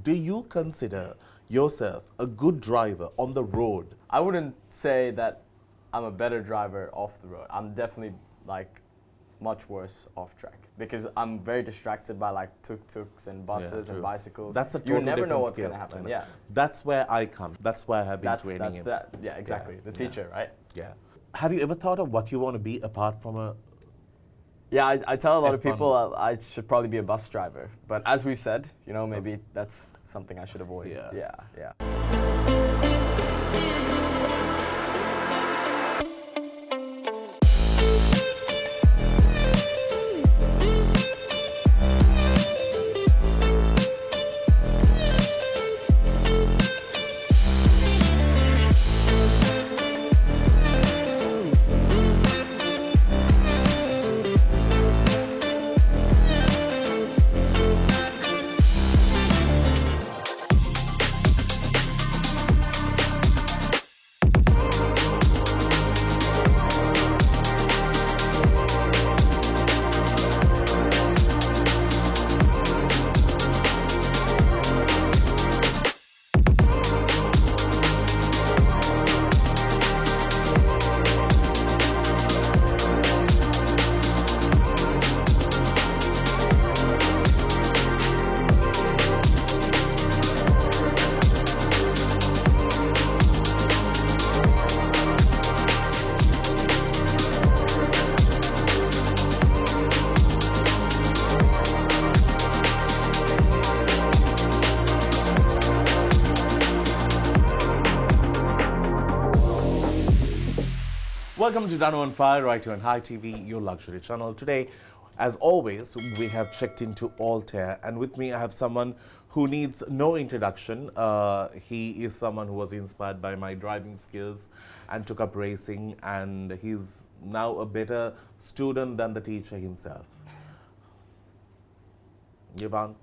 do you consider yourself a good driver on the road? I wouldn't say that I'm a better driver off the road. I'm definitely like much worse off track because I'm very distracted by like tuk-tuks and buses and bicycles. That's a totally you never know different what's skill. going to happen. Yeah, That's where I come. That's why I have been that's training in. that. Yeah, exactly. Yeah, The teacher, right? Yeah. Have you ever thought of what you want to be apart from a? Yeah, I tell a lot of F1. people I should probably be a bus driver, but as we've said, you know, maybe that's something I should avoid. Yeah. Yeah. Welcome to Danu on Fire, right here on Hi TV, your luxury channel. Today, as always, we have checked into Altair, and with me I have someone who needs no introduction. He is someone who was inspired by my driving skills and took up racing, and he's now a better student than the teacher himself. Yevan,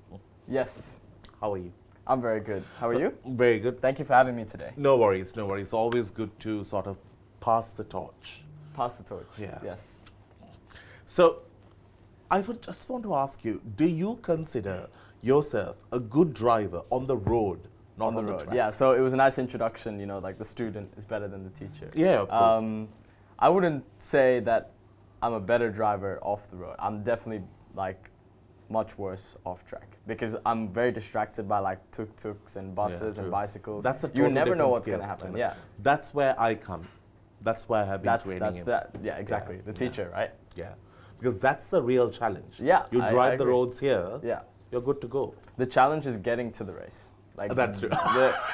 Yes, how are you? I'm very good. How are you? Very good. Thank you for having me today. No worries, no worries. Always good to sort of pass the torch. Pass the torch. Yeah. Yes. So, I would just want to ask you, do you consider yourself a good driver on the road, not on the road. track? Yeah, so it was a nice introduction, you know, like the student is better than the teacher. Yeah, of course. I wouldn't say that I'm a better driver off the road. I'm definitely like much worse off track because I'm very distracted by like tuk-tuks and buses and bicycles. That's a you totally never know different what's skill. going to happen. Yeah. That's where I come. That's why I have been training That's in. that. Yeah, exactly. The teacher, right? Yeah, because that's the real challenge. Yeah, you I drive the agree. roads here. Yeah. You're good to go. The challenge is getting to the race. Like That's true.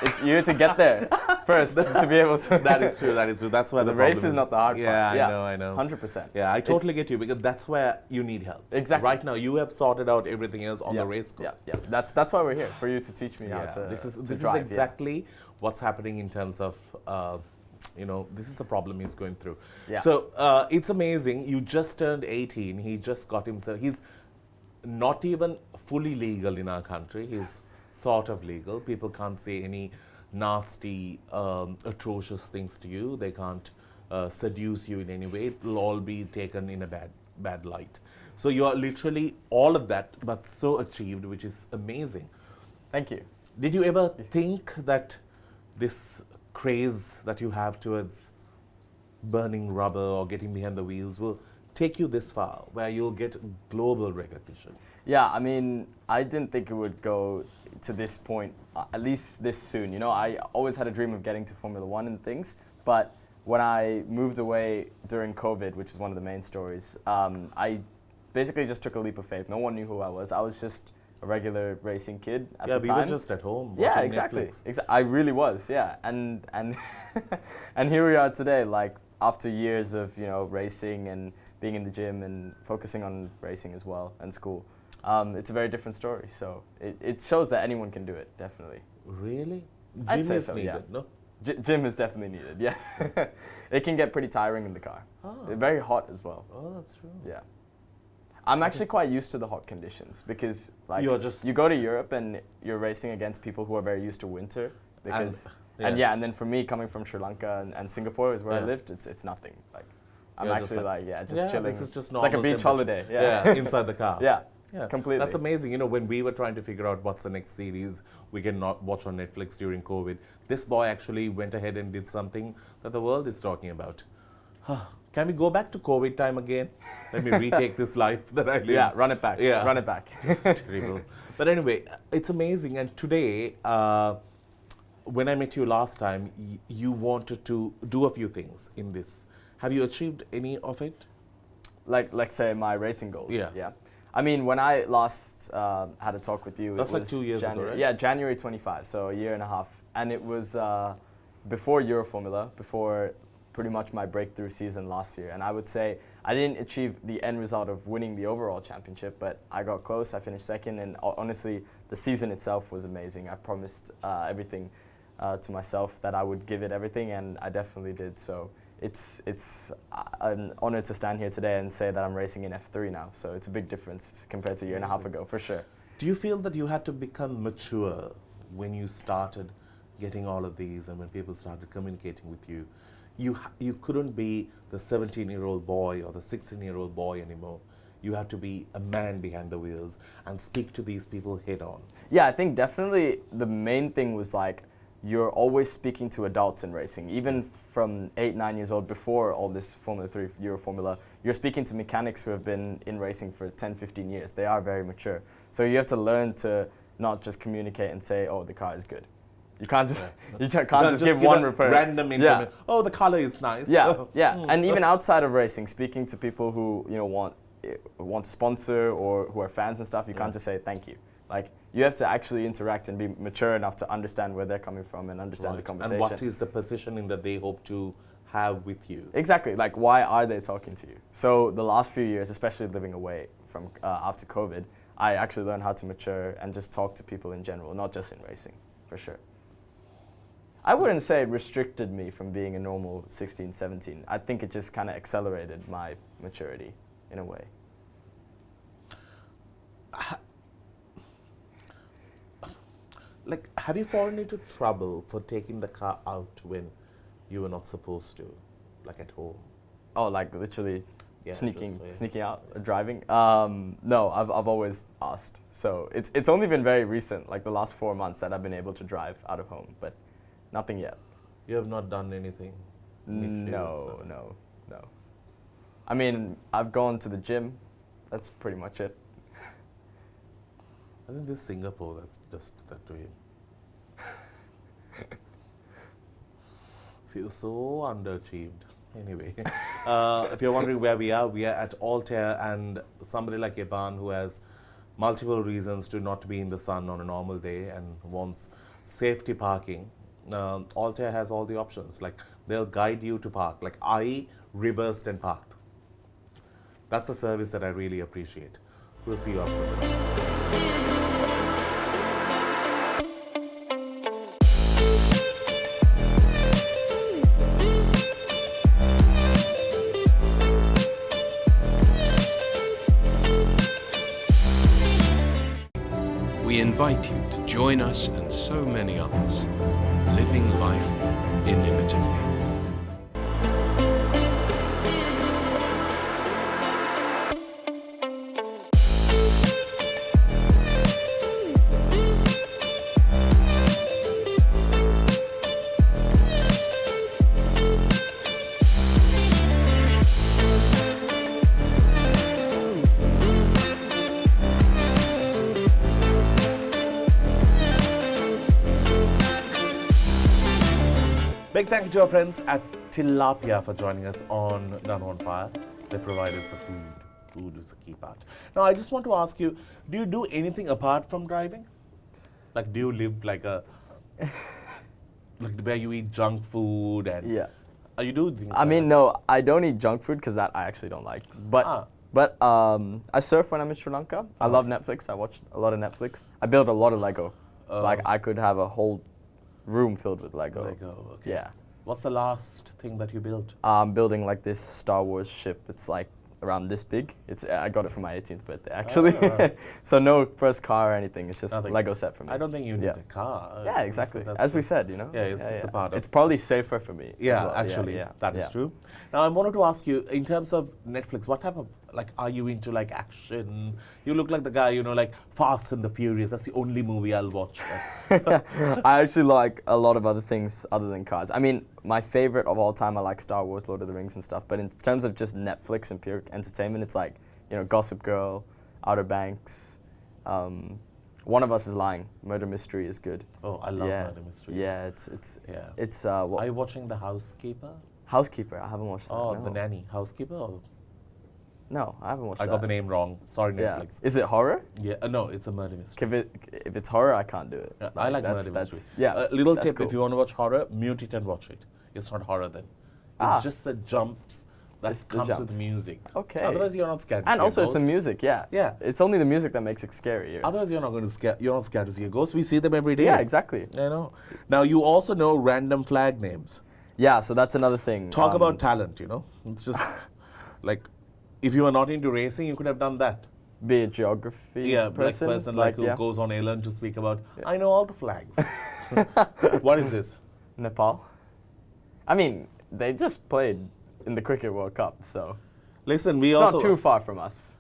It's you have to get there first to be able to. That is true. That is true. That's why The problem race is not the hard part. Yeah, I know. 100%. Yeah, I totally get you because that's where you need help. Exactly. Right now, you have sorted out everything else on the race course. Yeah. That's why we're here, for you to teach me how to This is drive. exactly what's happening in terms of this is the problem he's going through. Yeah. So it's amazing. You just turned 18. He just got himself. He's not even fully legal in our country. He's sort of legal. People can't say any nasty, atrocious things to you. They can't seduce you in any way. It'll all be taken in a bad light. So you are literally all of that, but so achieved, which is amazing. Thank you. Did you ever think that this craze that you have towards burning rubber or getting behind the wheels will take you this far, where you'll get global recognition? Yeah, I mean, I didn't think it would go to this point, at least this soon. You know, I always had a dream of getting to Formula One and things, but when I moved away during COVID, which is one of the main stories, I basically just took a leap of faith. No one knew who I was. I was just a regular racing kid at the time. Yeah, we were just at home watching Yeah, exactly. Netflix. I really was, yeah. And and here we are today, like after years of, you know, racing and being in the gym and focusing on racing as well and school. It's a very different story. So it shows that anyone can do it, definitely. Really? I'd Gym say is so, needed, yeah. no? Gym is definitely needed, yes. It can get pretty tiring in the car. Oh. They're very hot as well. Oh, that's true. Yeah. I'm actually quite used to the hot conditions because like you go to Europe and you're racing against people who are very used to winter because and then for me coming from Sri Lanka and Singapore is where I lived, it's nothing. Like I'm You're actually just just chilling. This is just it's like a normal beach temperature. holiday. Yeah. Inside the car. Yeah. Yeah, completely. That's amazing. You know, when we were trying to figure out what's the next series we can not watch on Netflix during COVID, this boy actually went ahead and did something that the world is talking about. Can we go back to COVID time again? Let me retake this life that I live. Yeah, run it back. Yeah. Run it back. Just terrible. But anyway, it's amazing. And today, when I met you last time, you wanted to do a few things in this. Have you achieved any of it? Like, let's say my racing goals. Yeah. Yeah. I mean, when I last had a talk with you, That's it like was 2 years ago, January, right? Yeah, January 25, so a year and a half. And it was before Euroformula, before pretty much my breakthrough season last year. And I would say I didn't achieve the end result of winning the overall championship, but I got close. I finished second, and honestly, the season itself was amazing. I promised everything to myself that I would give it everything, and I definitely did. So it's an honor to stand here today and say that I'm racing in F3 now. So it's a big difference compared to a year and a half ago, for sure. Do you feel that you had to become mature when you started getting all of these and when people started communicating with you? You couldn't be the 17-year-old boy or the 16-year-old boy anymore. You had to be a man behind the wheels and speak to these people head on. Yeah, I think definitely the main thing was like, you're always speaking to adults in racing. Even from 8, 9 years old, before all this Formula 3, Euroformula, you're speaking to mechanics who have been in racing for 10, 15 years. They are very mature. So you have to learn to not just communicate and say, oh, the car is good. You can't just, you can't just give one report. Random information. Yeah. Oh, the color is nice. Yeah, yeah. And even outside of racing, speaking to people who want to sponsor or who are fans and stuff, you can't just say thank you. Like, you have to actually interact and be mature enough to understand where they're coming from and understand the conversation. And what is the positioning that they hope to have with you? Exactly. Like, why are they talking to you? So the last few years, especially living away from after COVID, I actually learned how to mature and just talk to people in general, not just in racing, for sure. I wouldn't say it restricted me from being a normal 16, 17. I think it just kind of accelerated my maturity in a way. Like, have you fallen into trouble for taking the car out when you were not supposed to, like at home? Oh, like literally sneaking out, driving? No, I've always asked. So it's only been very recent, like the last 4 months, that I've been able to drive out of home, but nothing yet. You have not done anything? No. I mean, I've gone to the gym. That's pretty much it. I think this Singapore that's just that to him. Feels so underachieved. Anyway, if you're wondering where we are at Altair, and somebody like Yevan who has multiple reasons to not be in the sun on a normal day and wants safety parking. Altair has all the options. Like, they'll guide you to park. Like, I reversed and parked. That's a service that I really appreciate. We'll see you after the break. We invite you to join us and so many others, living life inimitably. Big thank you to our friends at Thilapiya for joining us on Danu on Fire. They provide us the food. Food is the key part. Now, I just want to ask you, do you do anything apart from driving? Like, do you live like like where you eat junk food and... Yeah. You do things I mean, no, I don't eat junk food because that I actually don't like. But I surf when I'm in Sri Lanka. I love Netflix. I watch a lot of Netflix. I build a lot of Lego. Like, I could have a whole room filled with Lego. Okay. Yeah. What's the last thing that you built? I'm building like this Star Wars ship. It's like around this big. I got it for my 18th birthday, actually. So no first car or anything. It's just a Lego set for me. I don't think you need a car. Yeah, exactly. As we said, Yeah, it's just a part of... It's probably safer for me. Yeah, as well. actually, that is true. Now, I wanted to ask you, in terms of Netflix, what type of like, are you into like action? You look like the guy, like Fast and the Furious. That's the only movie I'll watch. I actually like a lot of other things other than cars. I mean, my favorite of all time, I like Star Wars, Lord of the Rings and stuff. But in terms of just Netflix and pure entertainment, it's like, Gossip Girl, Outer Banks. One of Us is Lying. Murder Mystery is good. Oh, I love murder mysteries. Yeah, it's Are you watching The Housekeeper? Housekeeper. I haven't watched that. Oh, no. The Nanny. Housekeeper? Or? No, I haven't watched I that. got the name wrong. Sorry, Yeah. Netflix. Is it horror? Yeah, no, it's a murder mystery. If it's horror, I can't do it. Yeah, I like that's, murder that's, mystery. Yeah. Little that's tip: cool. if you want to watch horror, mute it and watch it. It's not horror then. It's just the jumps that It's the comes jumps. with music. Okay. Otherwise, you're not scared. To And see also, a it's the ghost. music. Yeah. Yeah. It's only the music that makes it scary. Otherwise, you're not going to scare. You're not scared to see a ghost. We see them every day. Yeah, exactly. I know. Now you also know random flag names. Yeah, so that's another thing. Talk about talent. It's just like if you are not into racing, you could have done that. Be a geography person. Who goes on Ellen to speak about. I know all the flags. What is this? Nepal. I mean, they just played in the Cricket World Cup, so Listen, we it's also not too far from us.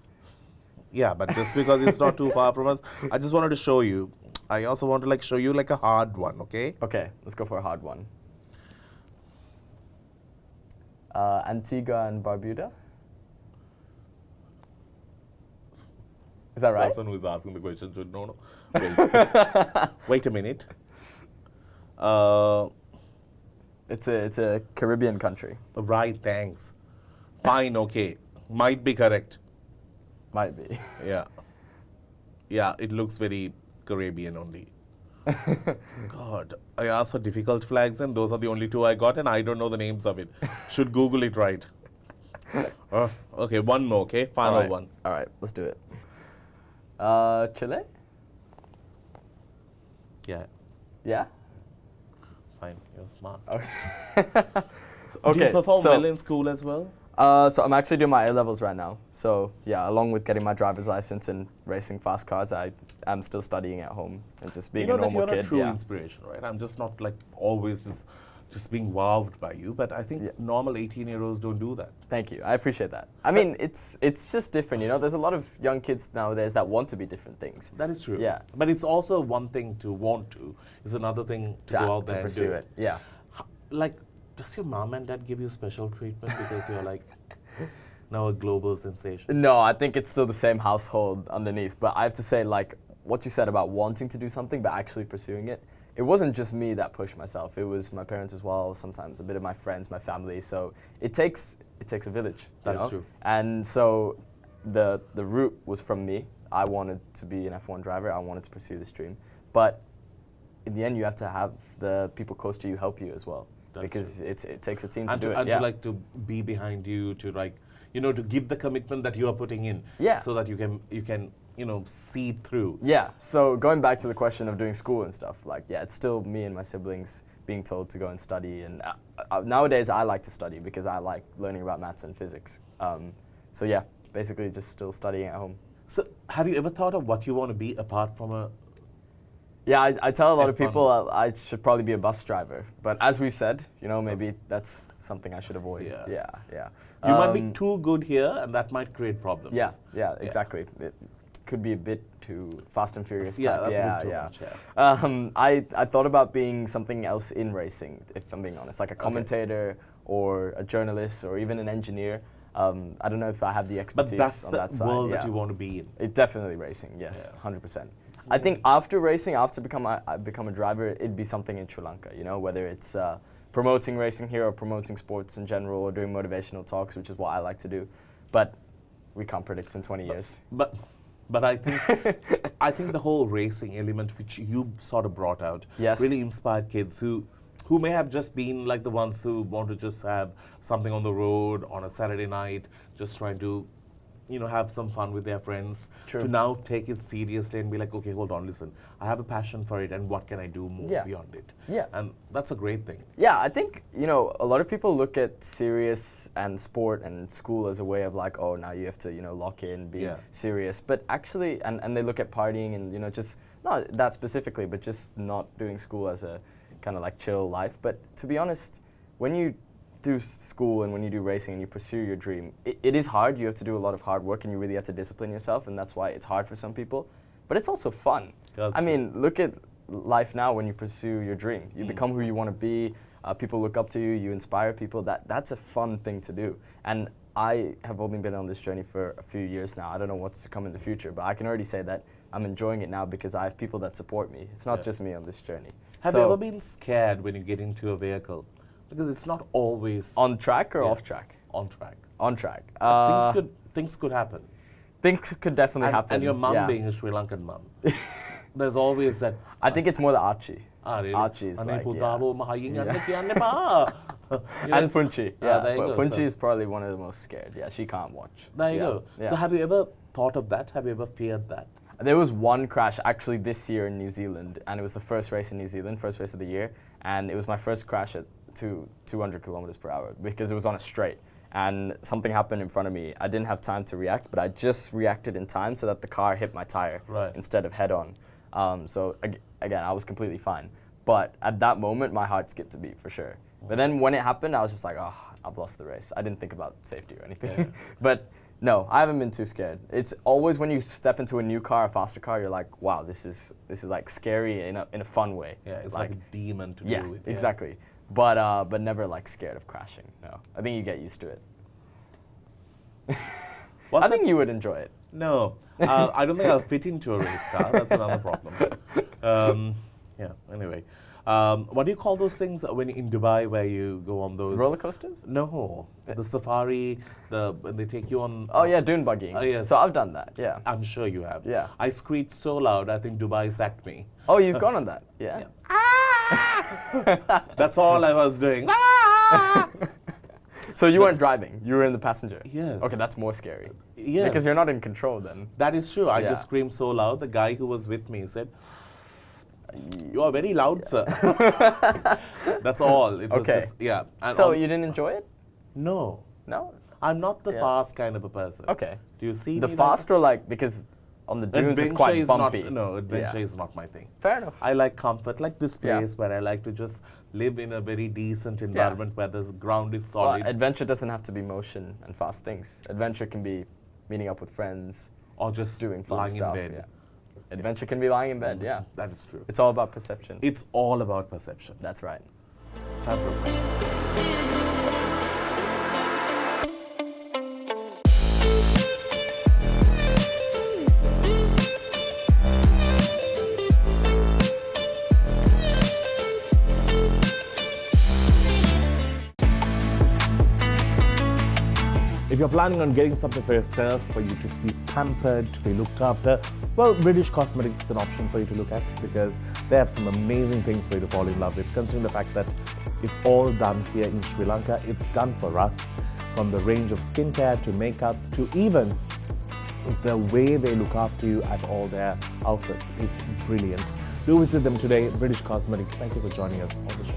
Yeah, but just because it's not too far from us, I just wanted to show you. I also want to show you a hard one, okay? Okay, let's go for a hard one. Antigua and Barbuda. Is that right? The person who is asking the question should know. Wait. Wait a minute. It's a Caribbean country. Right, thanks. Fine, okay. Might be correct. Might be. Yeah. Yeah, it looks very Caribbean only. God, I asked for difficult flags and those are the only two I got and I don't know the names of it. Should Google it right. Okay, one more, okay? Final one. All right, let's do it. Chile? Yeah, Yeah? fine. You're smart. Okay. Do you perform well in school as well? So I'm actually doing my A-levels right now. So yeah, along with getting my driver's license and racing fast cars, I am still studying at home and just being a normal that you're kid. a true Yeah. inspiration, right? I'm just not always just being wowed by you, but I think normal 18-year-olds don't do that. Thank you. I appreciate that. I mean, it's just different, There's a lot of young kids nowadays that want to be different things. That is true. Yeah. But it's also one thing to want to. It's another thing to go out there and pursue do it. Yeah. Does your mom and dad give you special treatment because you're now a global sensation? No, I think it's still the same household underneath. But I have to say, what you said about wanting to do something but actually pursuing it, it wasn't just me that pushed myself. It was my parents as well, sometimes a bit of my friends, my family. So it takes a village. That's true. And so the route was from me. I wanted to be an F1 driver. I wanted to pursue this dream. But in the end, you have to have the people close to you help you as well. That's because true. it takes a team to And do it. And to be behind you, to to give the commitment that you are putting in. Yeah. So that you can see through. Yeah, so going back to the question of doing school and stuff, it's still me and my siblings being told to go and study. And nowadays, I like to study because I like learning about maths and physics. So yeah, basically just still studying at home. So have you ever thought of what you want to be apart from a... Yeah, I tell a lot of F1. people I should probably be a bus driver. But as we've said, maybe that's something I should avoid. Yeah. Yeah. You might be too good here and that might create problems. Yeah, exactly. It could be a bit too Fast and Furious type. Yeah, that's a bit too much, I thought about being something else in racing, if I'm being honest, like a commentator or a journalist or even an engineer. I don't know if I have the expertise But that's on the that side. world that you want to be in. It definitely racing, yes, 100%. I think after racing, after I become a driver, it'd be something in Sri Lanka, whether it's promoting racing here or promoting sports in general or doing motivational talks, which is what I like to do. But we can't predict in 20 years. But I think I think the whole racing element which you sort of brought out really inspired kids who may have just been like the ones who want to just have something on the road on a Saturday night, just trying to have some fun with their friends. True. To now take it seriously and be like, okay, hold on, listen, I have a passion for it and what can I do more beyond it? Yeah. And that's a great thing. Yeah, I think, a lot of people look at serious and sport and school as a way of oh, now you have to, lock in, be serious. But actually, and they look at partying and, just, not that specifically, but just not doing school as a kind of chill life. But to be honest, when you do school and when you do racing and you pursue your dream, it is hard. You have to do a lot of hard work and you really have to discipline yourself, and that's why it's hard for some people. But it's also fun. That's I true. mean, look at life now when you pursue your dream. You become who you want to be. People look up to you. You inspire people. That's a fun thing to do. And I have only been on this journey for a few years now. I don't know what's to come in the future, but I can already say that I'm enjoying it now because I have people that support me. It's not Yeah. just me on this journey. Have So, you ever been scared when you get into a vehicle? Because it's not always on track or Yeah. off track? on track. On track. Things could happen. Things could definitely happen. And your mum yeah. being a Sri Lankan mum, there's always that. I think it's more the Archie. Really? Archie is like, yeah. And Punchi. Yeah, there you but go, Punchi so- is probably one of the most scared. Yeah, she can't watch. There you Yeah, go. yeah. So have you ever thought of that? Have you ever feared that? There was one crash actually this year in New Zealand, and it was the first race in New Zealand, first race of the year, and it was my first crash at 200 kilometers per hour because it was on a straight, and something happened in front of me. I didn't have time to react, but I just reacted in time so that the car hit my tire Right. instead of head on. So again, I was completely fine. But at that moment, my heart skipped a beat for sure. But then when it happened, I was just like, oh, I've lost the race. I didn't think about safety or anything. Yeah. But no, I haven't been too scared. It's always when you step into a new car, a faster car, you're like, wow, this is like scary in a fun way. Yeah, it's like a demon to yeah, deal with. exactly. But never like scared of crashing. No, I think you get used to it. What's I think you would enjoy it. No, I don't think I'll fit into a race car. That's another problem. Yeah. Anyway, what do you call those things when you're in Dubai where you go on those Roller coasters? No, the safari. When they take you on. Oh yeah, dune buggying. Oh, yes. So I've done that. Yeah. I'm sure you have. Yeah. I screeched so loud. I think Dubai sacked me. Oh, you've gone on that. Yeah. That's all I was doing. Ah! So you weren't driving. You were in the passenger. Yes. Okay, that's more scary. Yes. Because you're not in control then. That is true. I Yeah. just screamed so loud. The guy who was with me said, "You are very loud, sir." That's all. It was Okay. just yeah. And So you didn't enjoy it? no, No. I'm not the Yeah. fast kind of a person. Okay. Do you see The me fast or like because on the Like dunes it's adventure quite is bumpy. not. No, adventure Yeah. is not my thing. Fair enough. I like comfort, like this Yeah. place where I like to just live in a very decent environment where the ground is Well, solid, adventure doesn't have to be motion and fast things. Adventure can be meeting up with friends, or just doing fun lying stuff. in bed. Yeah. Adventure can be lying in bed. Yeah. That is true. It's all about perception. It's all about perception. That's right. Time for a break. If you're planning on getting something for yourself, for you to be pampered, to be looked after, well, British Cosmetics is an option for you to look at because they have some amazing things for you to fall in love with, considering the fact that it's all done here in Sri Lanka. It's done for us, from the range of skincare to makeup to even the way they look after you at all their outfits. It's brilliant. Do visit them today, British Cosmetics. Thank you for joining us on the show.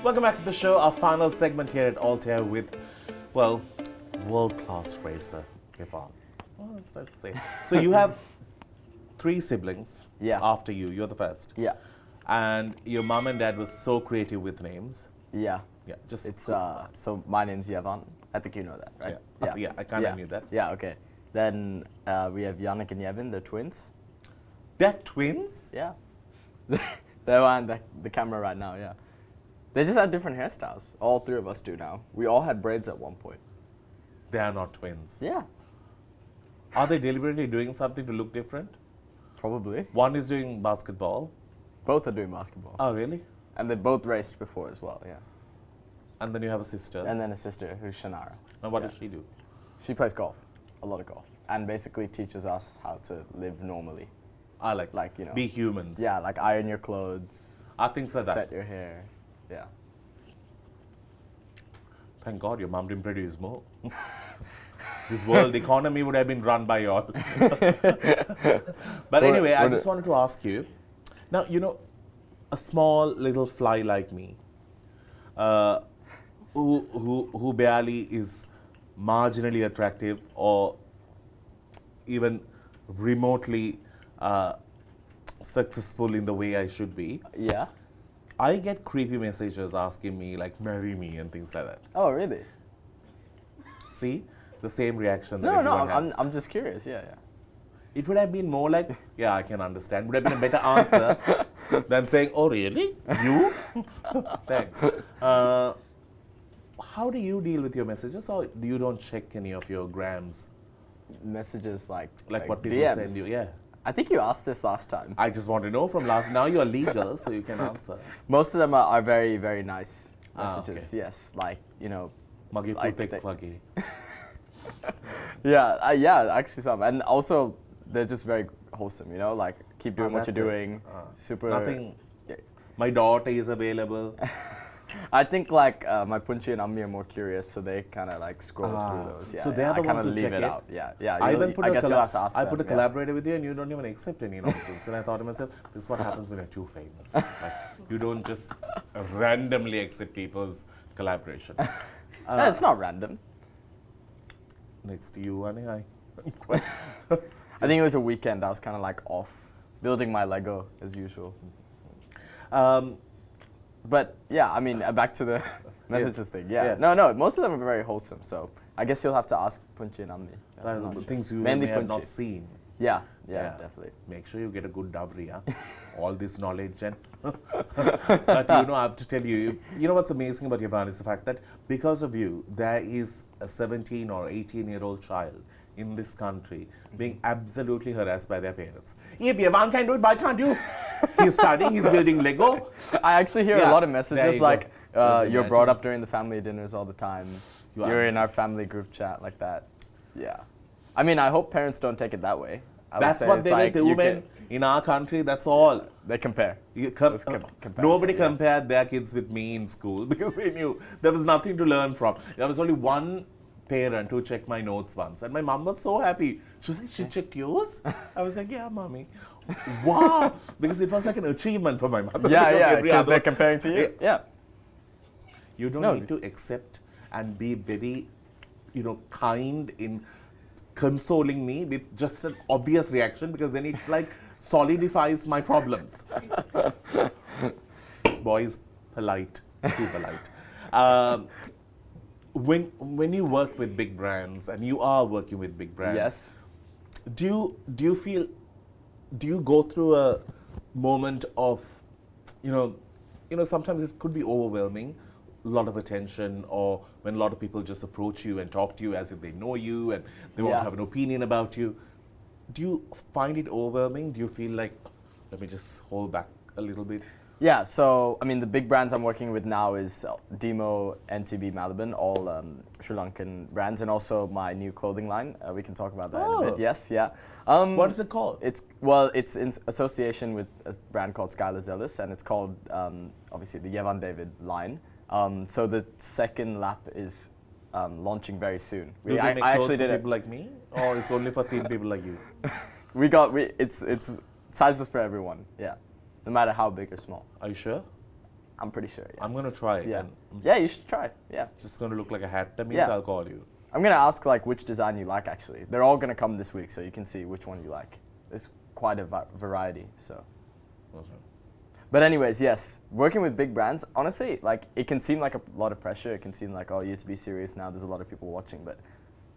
Welcome back to the show, our final segment here at Altair with, well, world-class racer, Yevan. Oh, that's nice to say. So you have 3 siblings Yeah. after you. You're the first. Yeah. And your mom and dad was so creative with names. Yeah. Yeah, just It's so my name's Yevan. I think you know that, right? Yeah, I kind of knew that. Yeah, okay. Then we have Yannick and Yevan, they're twins. They're twins? Yeah. They're on the camera right now, yeah. They just have different hairstyles. All 3 of us do now. We all had braids at one point. They are not twins. Yeah, Are they deliberately doing something to look different? probably. One is doing basketball. Both are doing basketball. Oh, really? And they both raced before as well, yeah. And then you have a sister. And then a sister who's Shannara. And what yeah. does she do? She plays golf, a lot of golf, and basically teaches us how to live normally. Like, you know. be humans. Yeah, like iron your clothes, Things like that. set your hair. Yeah. Thank God your mom didn't produce more. This world economy would have been run by y'all. But anyway, I just wanted to ask you. Now, a small little fly like me, who barely is marginally attractive or even remotely successful in the way I should be, Yeah. I get creepy messages asking me like marry me and things like that. Oh, really? See, the same reaction that No, everyone has. I'm just curious. Yeah, yeah. It would have been more like, yeah, I can understand. Would have been a better answer than saying, oh, really? You? Thanks. How do you deal with your messages, or you don't check any of your grams? Messages like What people DMs. send you? Yeah. I think you asked this last time. I just want to know from last. Now you're legal, so you can answer. Most of them are very, very nice Ah, messages. okay. Yes, like Magi Like putek they- pagi. yeah, actually some, and also they're just very wholesome. Like keep doing what That's you're it. doing. Super. Nothing. Yeah. My daughter is available. I think like my Punchi and Ammi are more curious, so they kind of like scroll Ah, through those. Yeah, so they're yeah, the I kind ones of who leave check it it? out. Yeah, yeah. I even put I guess you'll have to ask I them, put a yeah. collaborator with you, and you don't even accept any nonsense. And I thought to myself, this is what happens when you're too famous. Like, you don't just randomly accept people's collaboration. No, it's not random. Next to you, Ani, I think it was a weekend. I was kind of like off, building my Lego as usual. But yeah, I mean, back to the messages thing. Yeah. Yeah. No, most of them are very wholesome. So I guess you'll have to ask Punchi and Ammi. I'm not sure. things you Mainly may have Punchi. not seen. Yeah, Yeah. definitely. Make sure you get a good dowry, huh? All this knowledge and but I have to tell you, what's amazing about Yevan is the fact that because of you, there is a 17 or 18-year-old child in this country being absolutely harassed by their parents. If Yevan can do it, why can't you? He's studying, he's building Lego. I actually hear a Yeah, lot of there messages you like, go. Just you're brought imagine. up during the family dinners all the time. You You're are. in our family group chat like that. Yeah. I mean, I hope parents don't take it that way. I would That's say what it's they like will do, you man. In our country, that's all. They compare. Nobody comparison, yeah. compared their kids with me in school because they knew there was nothing to learn from. There was only one parent who checked my notes once, and my mom was so happy. She was like, she checked yours? I was like, yeah, mommy. Wow! Because it was like an achievement for my mother. Yeah, every because other- they're comparing to you. Yeah. You don't need to accept and be very, kind in consoling me with just an obvious reaction, because then it like solidifies my problems. This boy is polite, too polite. When you work with big brands, and you are working with big brands, Yes. do you go through a moment of, sometimes it could be overwhelming, a lot of attention, or when a lot of people just approach you and talk to you as if they know you and they want to Yeah. have an opinion about you. Do you find it overwhelming? Do you feel like, let me just hold back a little bit? Yeah, so I mean, the big brands I'm working with now is Demo, NTB, Malibin, all Sri Lankan brands, and also my new clothing line. We can talk about that in a Oh. bit. Yes, yeah. What is it called? It's in association with a brand called Skylar Zealous, and it's called obviously the Yevan David line. So the second lap is launching very soon. Do they I make actually clothes for did it. people like me, or it's only for thin people like you? It's sizes for everyone. Yeah, no matter how big or small. Are you sure? I'm pretty sure. Yes. I'm gonna try it. Yeah. and Yeah, you should try. Yeah. It's just gonna look like a hat to me. Yeah. I'll call you. I'm gonna ask like which design you like. Actually, they're all gonna come this week, so you can see which one you like. There's quite a variety. So. Okay. But anyways, yes, working with big brands, honestly, like it can seem like a lot of pressure. It can seem like, oh, you have to be serious now. There's a lot of people watching, but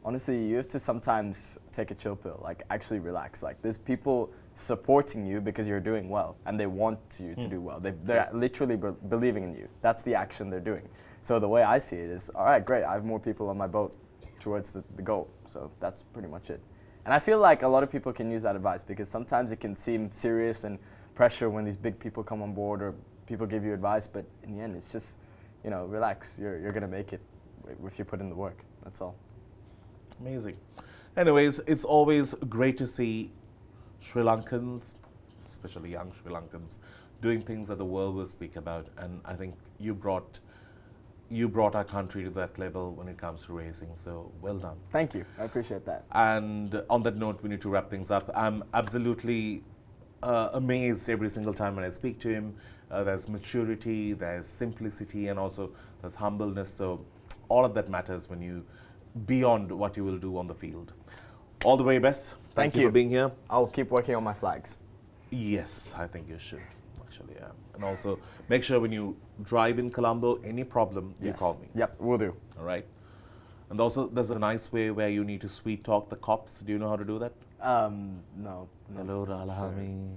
honestly, you have to sometimes take a chill pill. Like actually relax. Like there's people supporting you because you're doing well, and they want you to do well. They're literally believing in you. That's the action they're doing. So the way I see it is, all right, great. I have more people on my boat towards the goal. So that's pretty much it. And I feel like a lot of people can use that advice because sometimes it can seem serious and pressure when these big people come on board or people give you advice, but in the end it's just, relax. You're gonna make it if you put in the work. That's all. Amazing. Anyways, it's always great to see Sri Lankans, especially young Sri Lankans, doing things that the world will speak about. And I think you you brought our country to that level when it comes to racing. So well done. Thank you. I appreciate that. And on that note, we need to wrap things up. I'm absolutely amazed every single time when I speak to him. There's maturity, there's simplicity, and also there's humbleness. So all of that matters when you beyond what you will do on the field. All the very best. Thank you for being here. I'll keep working on my flags. Yes, I think you should. Actually, yeah. And also make sure when you drive in Colombo, any problem, you call me. Yep, will do. All right. And also, there's a nice way where you need to sweet talk the cops. Do you know how to do that? No. Hello, Ralhami.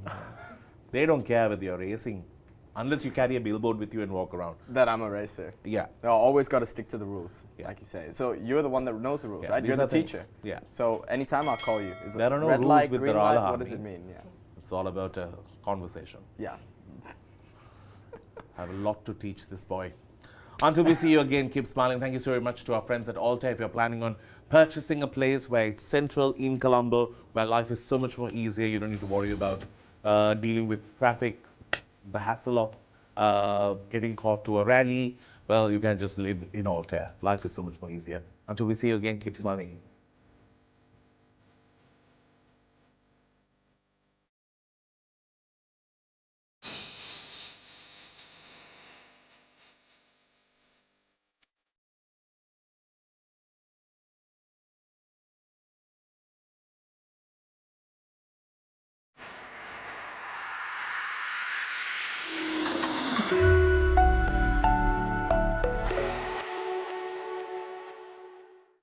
They don't care whether you're racing, unless you carry a billboard with you and walk around. That I'm a racer. Yeah. No, always got to stick to the rules, Yeah. like you say. So you're the one that knows the rules, Yeah, right? these You're are the things. teacher. Yeah. So anytime I'll call you. Is it There are no red rules light, with green the light? Rala What does it Army. mean? Yeah. It's all about a conversation. Yeah. I have a lot to teach this boy. Until we see you again, keep smiling. Thank you so very much to our friends at Alta. If you're planning on purchasing a place where it's central in Colombo, where life is so much more easier, you don't need to worry about dealing with traffic, the hassle of getting caught to a rally. Well, you can just live in Alta. Life is so much more easier. Until we see you again, keep smiling.